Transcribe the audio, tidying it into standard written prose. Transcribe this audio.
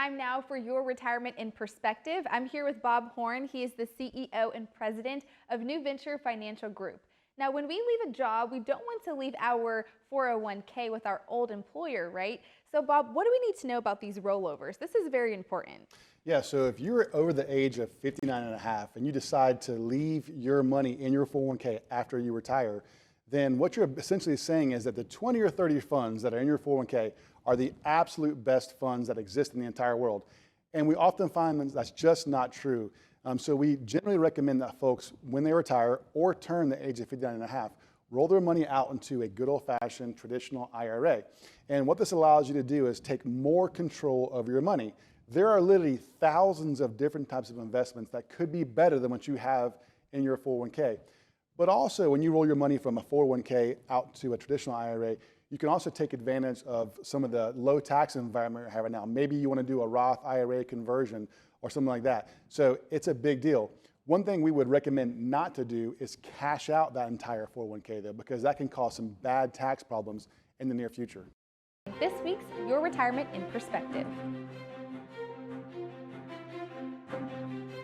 time now for your retirement in perspective. I'm here with Bob Horne. He is the CEO and president of NuVenture Financial Group. Now, when we leave a job, we don't want to leave our 401k with our old employer, right? So, Bob, what do we need to know about these rollovers? This is very important. Yeah, so if you're over the age of 59 and a half and you decide to leave your money in your 401k after you retire, then what you're essentially saying is that the 20 or 30 funds that are in your 401k are the absolute best funds that exist in the entire world. And we often find that that's just not true. So we generally recommend that folks, when they retire or turn the age of 59 and a half, roll their money out into a good old-fashioned traditional IRA. And what this allows you to do is take more control of your money. There are literally thousands of different types of investments that could be better than what you have in your 401k. But also, when you roll your money from a 401k out to a traditional IRA, you can also take advantage of some of the low tax environment we have right now. Maybe you want to do a Roth IRA conversion or something like that. So it's a big deal. One thing we would recommend not to do is cash out that entire 401k though, because that can cause some bad tax problems in the near future. This week's Your Retirement in Perspective.